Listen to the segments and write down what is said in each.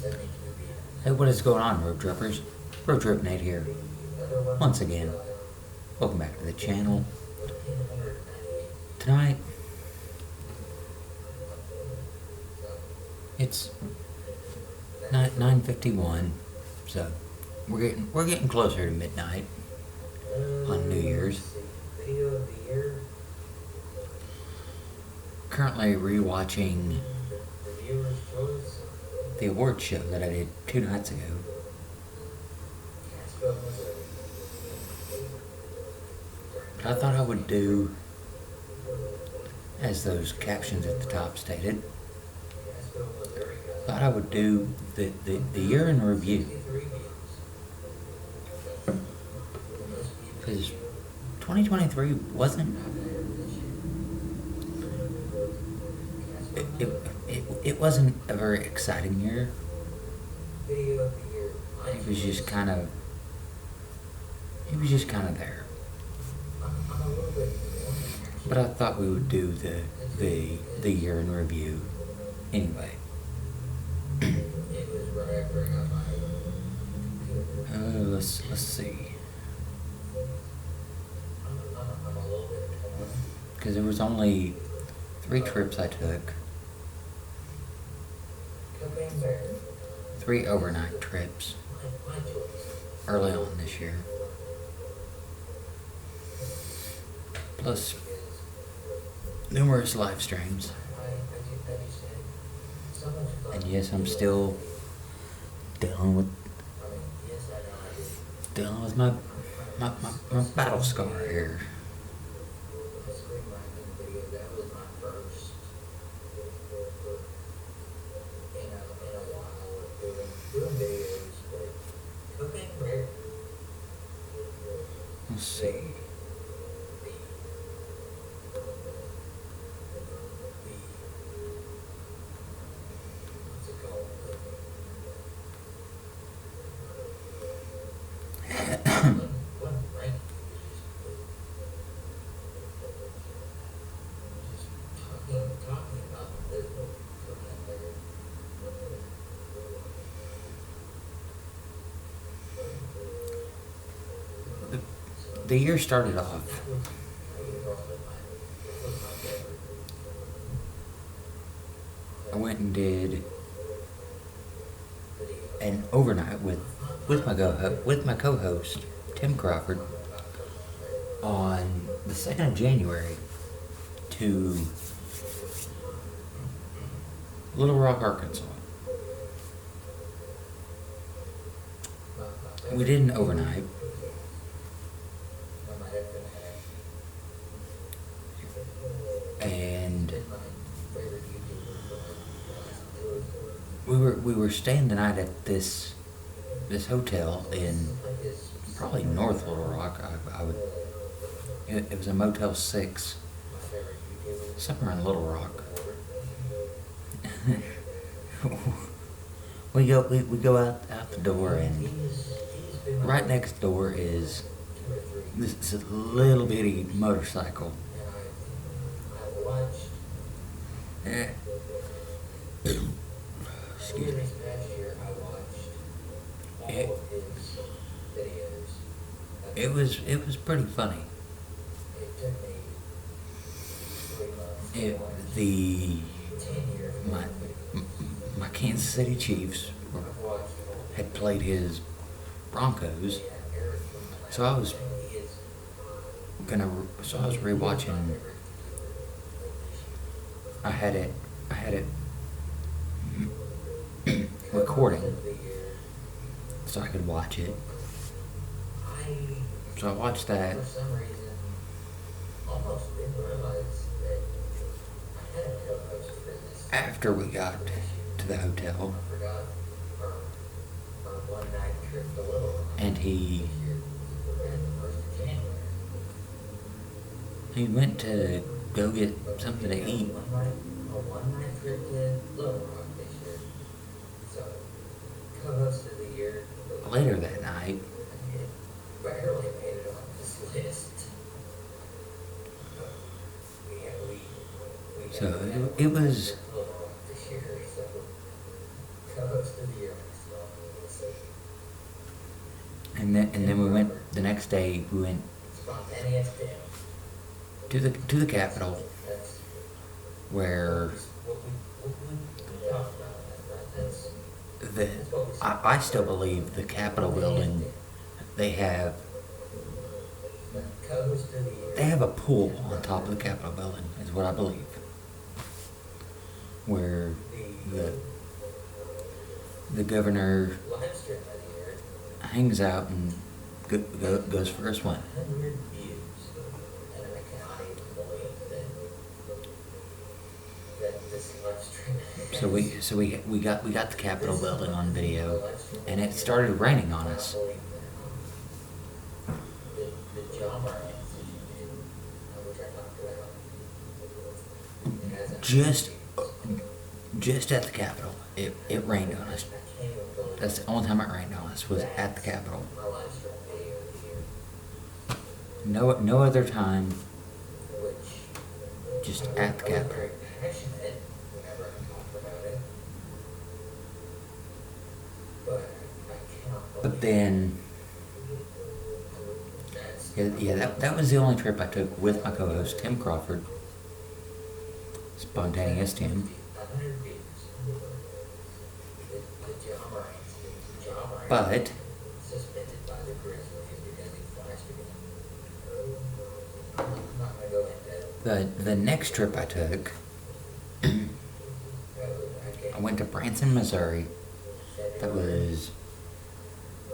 Hey, what is going on, Road Trippers? Road Trip Nate here. Once again, welcome back to the channel. Tonight, it's 9:51, so we're getting closer to midnight on New Year's. Currently rewatching the award show that I did 2 nights ago. I thought I would do, as those captions at the top stated, thought I would do the year in review. Because 2023 wasn't, it wasn't a very exciting year. It was just kind of there. But I thought we would do the year in review anyway. Let's see. Because there was only 3 trips I took. 3 overnight trips early on this year. Plus numerous live streams. And yes, I'm still dealing with my battle scar here. Let's see. The year started off I went and did an overnight with my co-host Tim Crawford on the 2nd of January to Little Rock, Arkansas. We did an overnight. And we were staying the night at this hotel in probably North Little Rock. It was a Motel 6 somewhere in Little Rock. we go out the door, and right next door is this little bitty motorcycle. Excuse me. It was pretty funny. My Kansas City Chiefs had played his Broncos, so I was rewatching. I had it recording so I could watch it. So I watched that. After we got to the hotel, and he went to go get something to eat. Later that night, so it was And then we went the next day. We went to the Capitol, where the I still believe the Capitol building, they have a pool on top of the Capitol building, is what I believe, where the governor hangs out and goes for a swim. So we got the Capitol building on video, and it started raining on us. Just at the Capitol, it rained on us. That's the only time it rained on us, was at the Capitol. No other time. Just at the Capitol. But then, that was the only trip I took with my co-host Tim Crawford, Spontaneous Tim. But the next trip I took, I went to Branson, Missouri. That was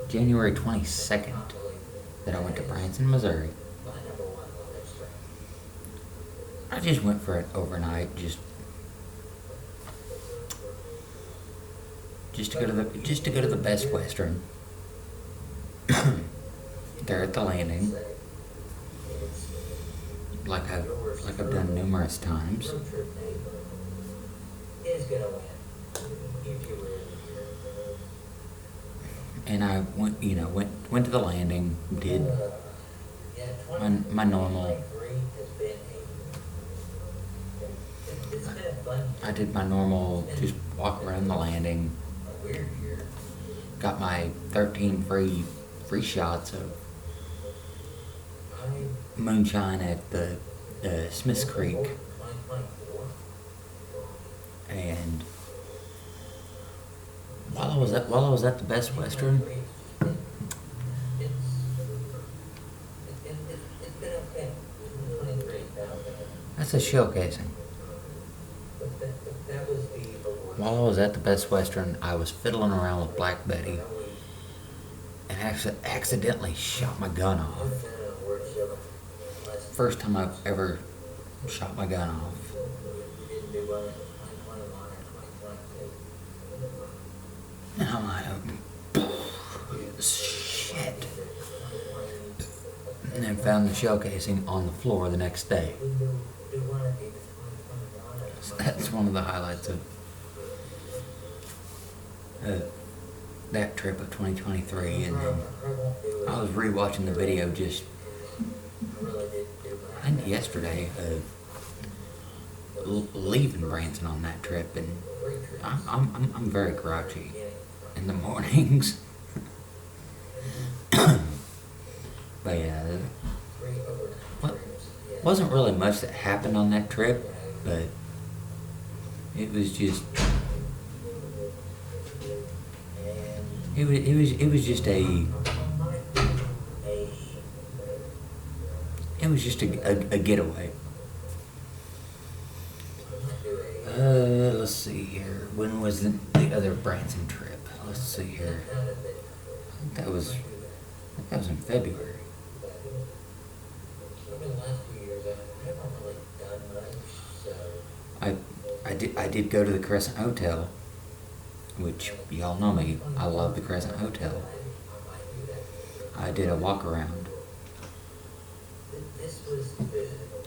January 22nd that I went to Branson, Missouri. I just went for it overnight, just to go to the Best Western there at the Landing, like I've done numerous times. And I went to the Landing, did my normal. I did my normal, just walk around the Landing. Got my 13 free shots of moonshine at the Smiths Creek, and while I was at the Best Western, that's a shell casing. While I was at the Best Western, I was fiddling around with Black Betty and accidentally shot my gun off. First time I've ever shot my gun off. And I'm like, shit. And then found the shell casing on the floor the next day. So that's one of the highlights of that trip of 2023. And then I was rewatching the video just, I think yesterday, leaving Branson on that trip, and I'm very grouchy in the mornings. But yeah, wasn't really much that happened on that trip, but it was just a getaway. Let's see here. When was the other Branson trip? Let's see here. I think that was in February. I did go to the Crescent Hotel, which y'all know me. I love the Crescent Hotel. I did a walk around.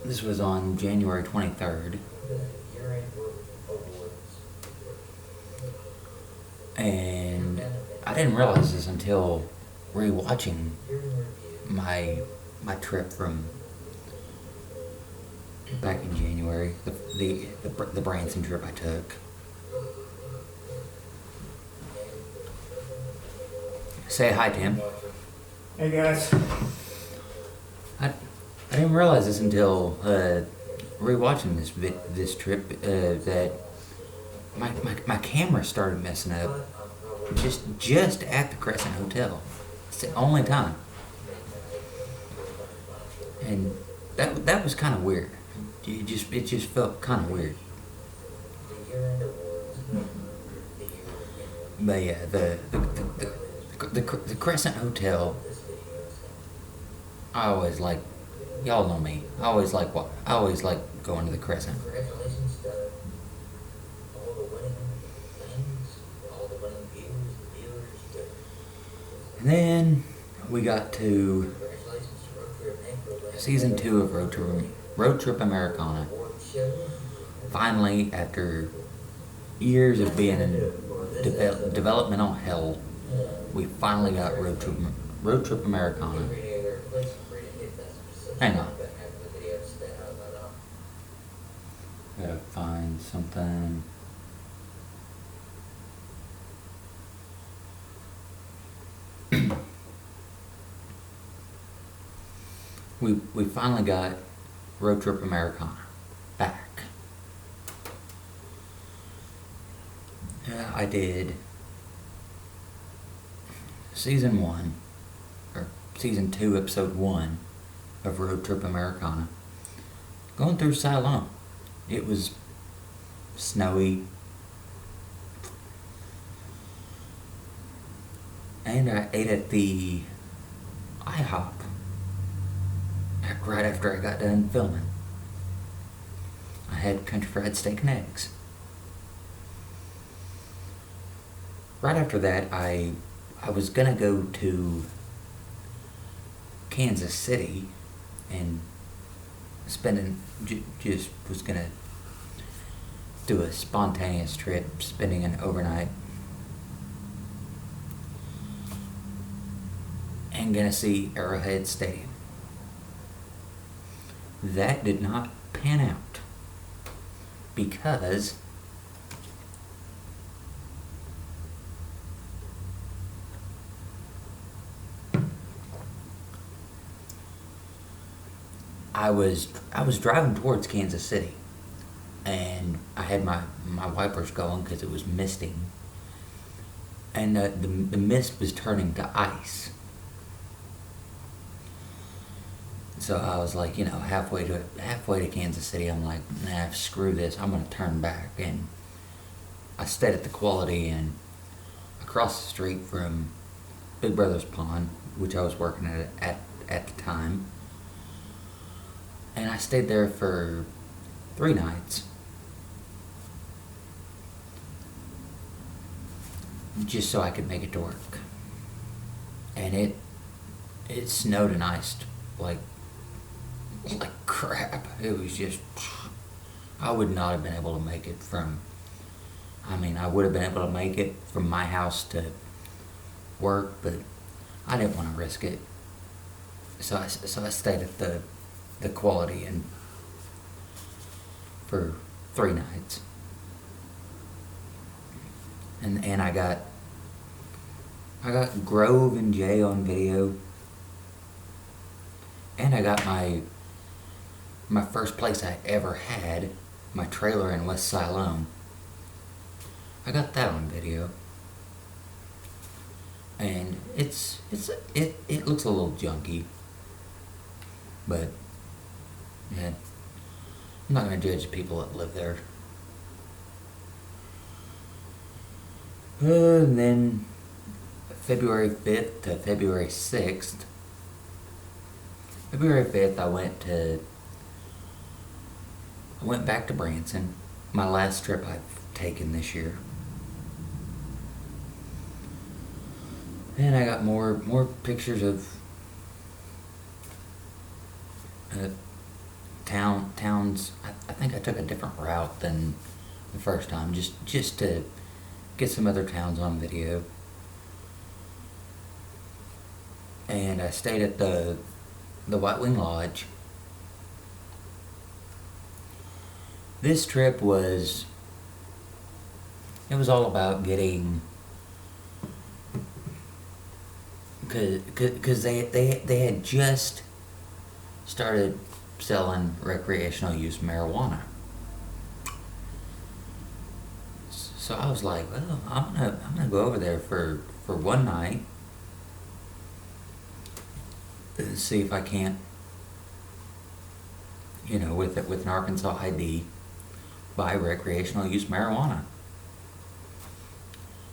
This was on January 23rd. And I didn't realize this until rewatching my trip from back in January, the Branson trip I took. Say hi, Tim. Hey guys. I didn't realize this until rewatching this trip that my camera started messing up just at the Crescent Hotel. It's the only time, and that was kind of weird. It just felt kind of weird. But yeah, the Crescent Hotel. I always like, y'all know me. I always like going to the Crescent. And then we got to season 2 of Road Trip Americana. Finally, after years of being in developmental hell, we finally got Road Trip Americana. Hang on. Gotta find something. We finally got Road Trip Americana back. Yeah, I did season 1 or season 2, episode 1 of Road Trip Americana. Going through Siloam. It was snowy. And I ate at the IHOP right after I got done filming. I had country fried steak and eggs. Right after that, I was gonna go to Kansas City and just was gonna do a spontaneous trip, spending an overnight, and gonna see Arrowhead Stadium. That did not pan out because I was driving towards Kansas City, and I had my wipers going because it was misting, and the mist was turning to ice. So I was like, halfway to Kansas City, I'm like, nah, screw this, I'm gonna turn back. And I stayed at the Quality Inn across the street from Big Brother's Pond, which I was working at the time. And I stayed there for 3 nights. Just so I could make it to work. And it snowed and iced like crap. It was just, I would not have been able to make it I would have been able to make it from my house to work, but I didn't want to risk it. So I stayed at the Quality Inn for 3 nights. And I got Grove and Jay on video. And I got my first place I ever had, my trailer in West Siloam. I got that on video. And it looks a little junky. But yeah, I'm not gonna judge people that live there. And then February 5th to February 6th. February 5th, I went back to Branson, my last trip I've taken this year. And I got more pictures of towns. I think I took a different route than the first time, just to get some other towns on video. And I stayed at the White Wing Lodge. This trip was all about getting Because they had just started selling recreational use marijuana. So I was like, well, I'm gonna go over there for one night and see if I can't, with an Arkansas ID, buy recreational use marijuana.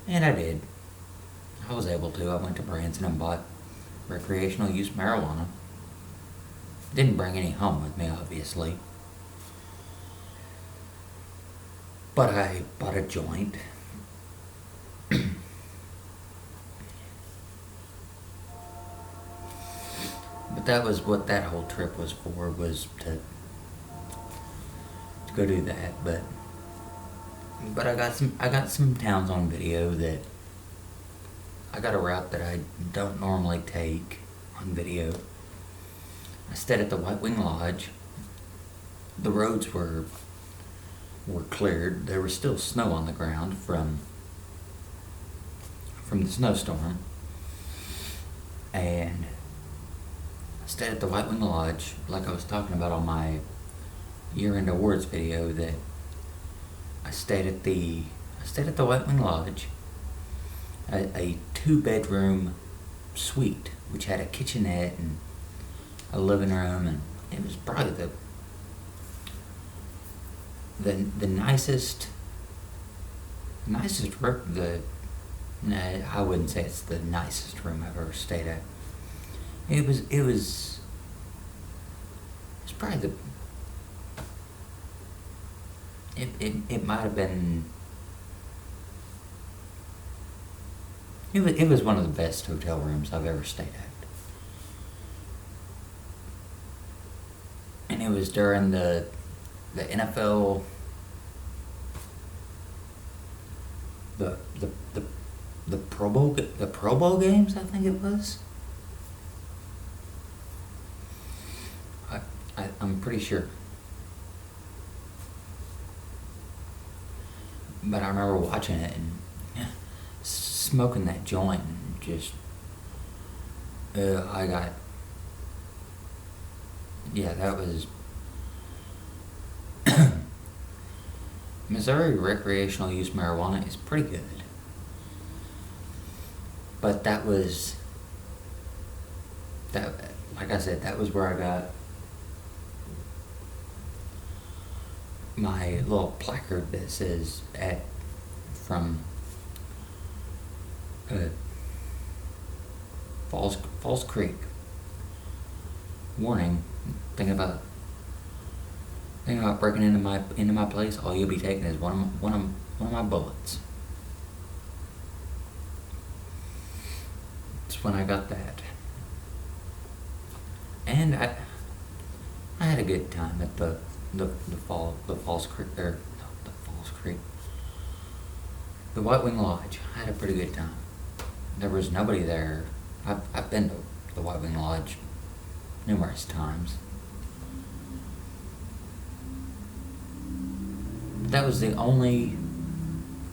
And I did. I was able to. I went to Branson and bought recreational use marijuana. Didn't bring any home with me, obviously. But I bought a joint. But that was what that whole trip was for, was to go do that. But I got some towns on video that I got a route that I don't normally take on video. I stayed at the White Wing Lodge. The roads were cleared. There was still snow on the ground from the snowstorm. And I stayed at the White Wing Lodge, like I was talking about on my year-end awards video, that I stayed at the White Wing Lodge, a 2-bedroom suite, which had a kitchenette and a living room, and it was probably the nicest room. I wouldn't say it's the nicest room I've ever stayed at. It was probably it might have been. It was one of the best hotel rooms I've ever stayed at. And it was during the NFL, the Pro Bowl games, I think it was. I'm pretty sure. But I remember watching it and smoking that joint and just, that was, Missouri recreational use marijuana is pretty good. But like I said, that was where I got my little placard that says from Falls Creek. Warning: thinking about breaking into my place. All you'll be taking is one of my bullets. That's when I got that, and I had a good time at the Falls Creek, the White Wing Lodge. I had a pretty good time. There was nobody there. I've been to the White Wing Lodge numerous times. But that was the only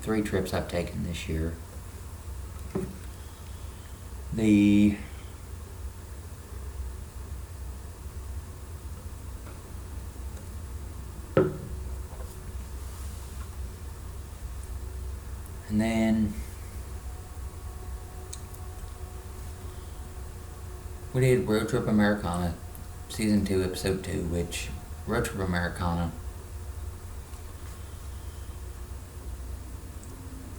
3 trips I've taken this year. And then we did Road Trip Americana, Season 2, Episode 2, which Road Trip Americana,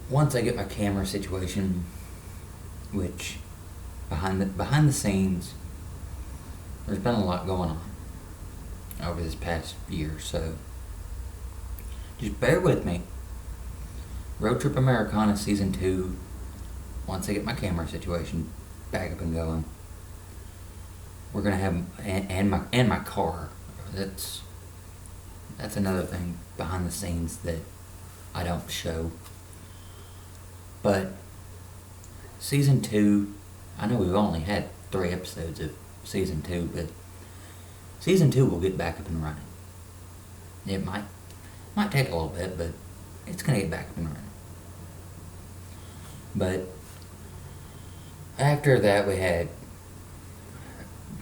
once I get my camera situation, which behind the scenes, there's been a lot going on over this past year, so just bear with me. Road Trip Americana Season 2, once I get my camera situation back up and going, we're gonna have, and my car. That's another thing behind the scenes that I don't show. But Season 2, I know we've only had 3 episodes of Season 2, but Season 2 will get back up and running. It might take a little bit, but it's gonna get back up and running. But After that, we had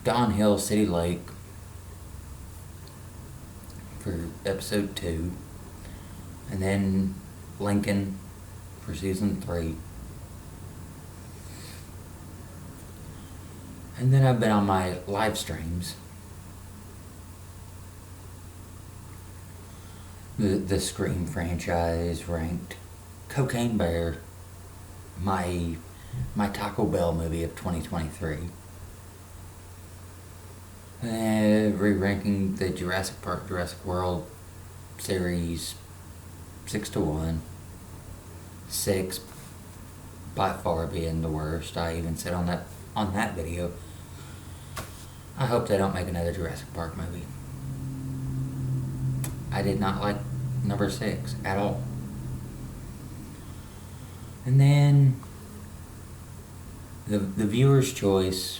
Don Hill City Lake for episode 2, and then Lincoln for season 3. And then I've been on my live streams. The Scream franchise ranked, Cocaine Bear, my Taco Bell movie of 2023. Re-ranking the Jurassic Park, Jurassic World series 6-1. 6 by far being the worst. I even said on that video, I hope they don't make another Jurassic Park movie. I did not like number 6 at all. And then the viewer's choice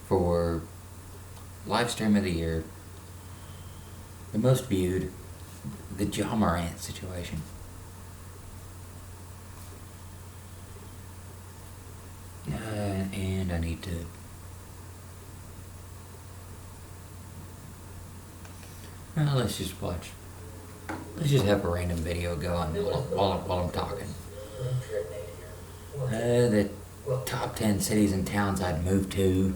for live stream of the year, the most viewed, the Ja Morant situation. And I need to let's just have a random video going while I'm talking. The top 10 cities and towns I'd move to.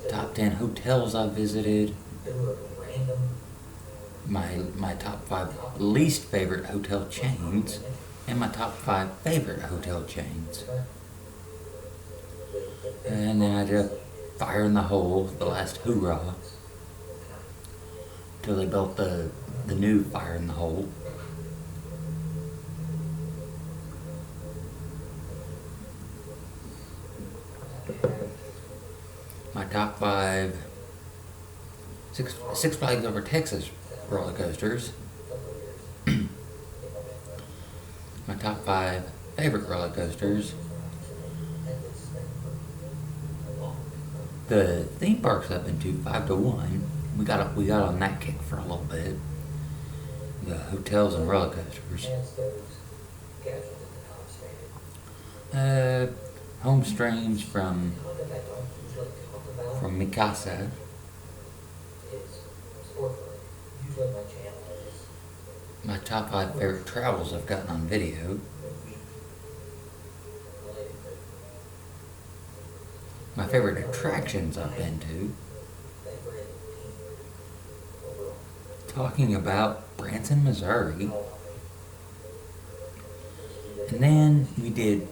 Top 10 hotels I've visited. My top 5 least favorite hotel chains. And my top 5 favorite hotel chains. And then I did a Fire in the Hole, the last hoorah, till they built the new Fire in the Hole. My top 5 Six Flags Over Texas roller coasters. My top 5 favorite roller coasters. The theme parks I've been to 5-1. We got on that kick for a little bit. The hotels and roller coasters. Home streams from Mikasa. My top 5 favorite travels I've gotten on video. My favorite attractions I've been to. Talking about Branson, Missouri. And then we did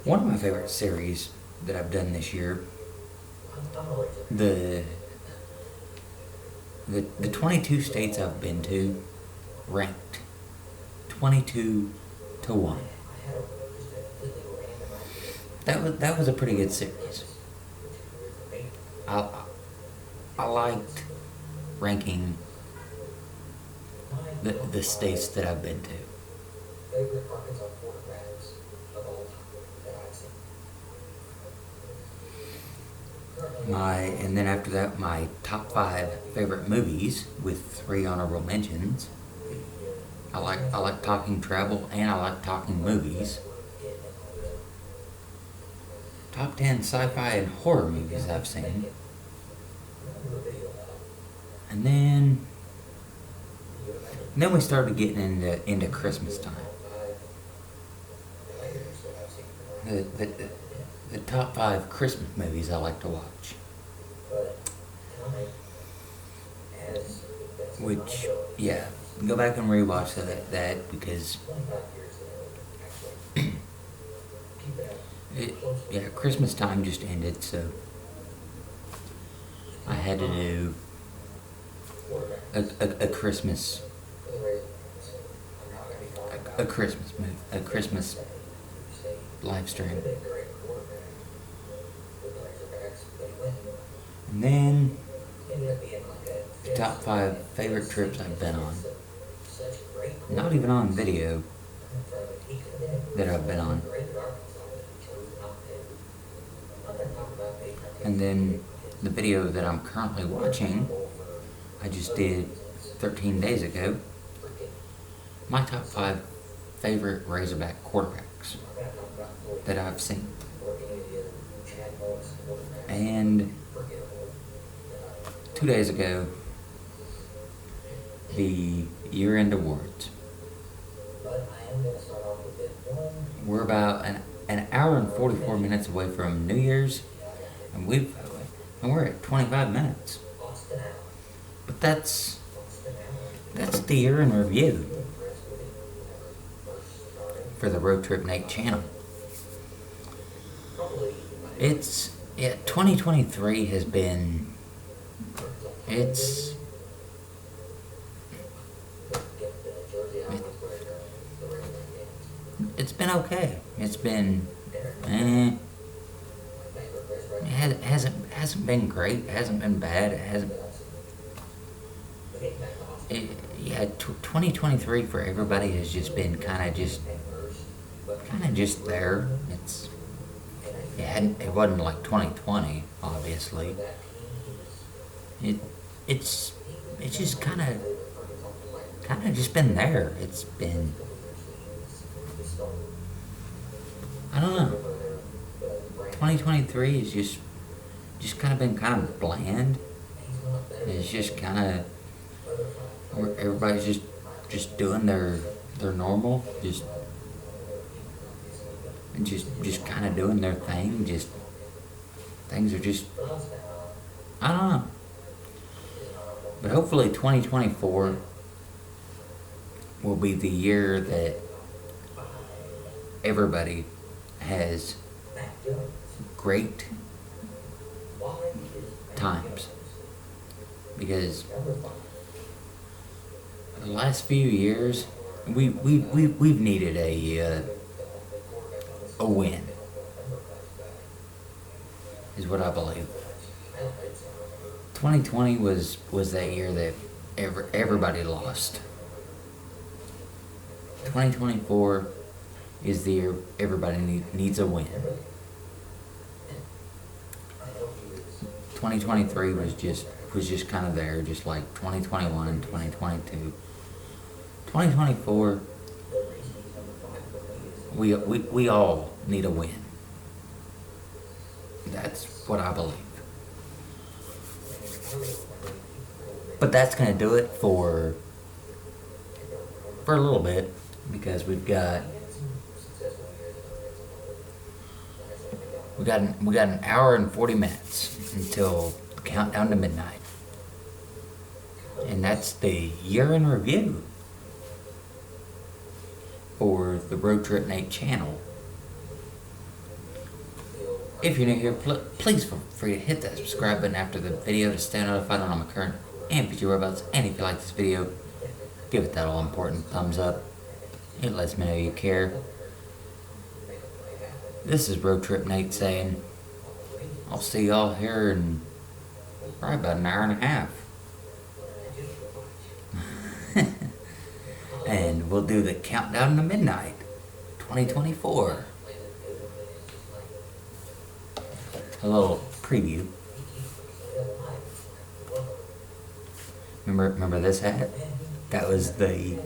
one of my favorite series that I've done this year. The 22 states I've been to ranked 22-1. That was a pretty good series. I liked ranking the states that I've been to. And then after that, my top 5 favorite movies with 3 honorable mentions. I like talking travel and I like talking movies. Top 10 sci-fi and horror movies I've seen. And then we started getting into Christmas time. The top 5 Christmas movies I like to watch. Which, yeah, go back and rewatch that because Christmas time just ended, so I had to do a Christmas live stream. And then the top 5 favorite trips I've been on. Not even on video that I've been on. And then the video that I'm currently watching, I just did 13 days ago. My top 5 favorite Razorback quarterbacks that I've seen. And 2 days ago, the year-end awards. We're about an hour and 44 minutes away from New Year's, and we're at 25 minutes. But that's the year in review for the Road Trip Nate channel. 2023 has been, it's been okay. It's been, it hasn't been great. It hasn't been bad. It hasn't. 2023 for everybody has just been kind of just there. It wasn't like 2020, obviously. It's just kind of just been there. It's been, I don't know. 2023 is just kind of been kind of bland. It's just kind of, everybody's just doing their normal, just kind of doing their thing. Just things are just, I don't know. But hopefully 2024 will be the year that everybody has great times, because the last few years we've needed a win, is what I believe. 2020 was that year that everybody lost. 2024 is the year everybody needs a win. 2023 was just kind of there, just like 2021 and 2022. 2024, we all need a win. That's what I believe. But that's gonna do it for a little bit, because we got an hour and 40 minutes until the countdown to midnight. And that's the year in review for the Road Trip Nate channel. If you're new here, please feel free to hit that subscribe button after the video to stay notified on all my current and future whereabouts. And if you like this video, give it that all important thumbs up. It lets me know you care. This is Road Trip Nate saying, I'll see y'all here in probably about an hour and a half. And we'll do the countdown to midnight, 2024. A little preview. Remember this hat? That was the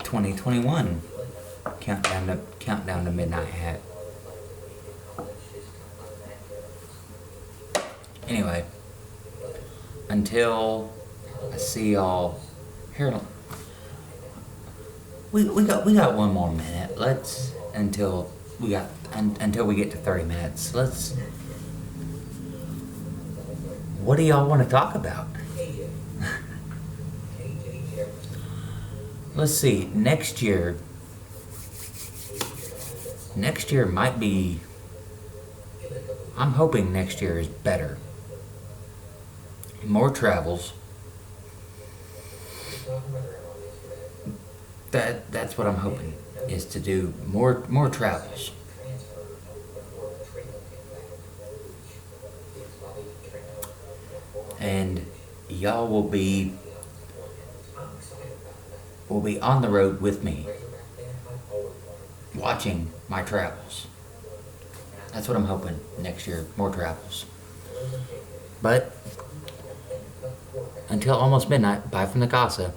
2021 countdown to midnight hat. Anyway, until I see y'all here. We got one more minute. Until we get to 30 minutes. What do y'all want to talk about? Let's see. Next year might be, I'm hoping next year is better. More travels. That's what I'm hoping, is to do more travels. And y'all will be on the road with me, watching my travels. That's what I'm hoping next year, more travels. But until almost midnight, bye from the Casa.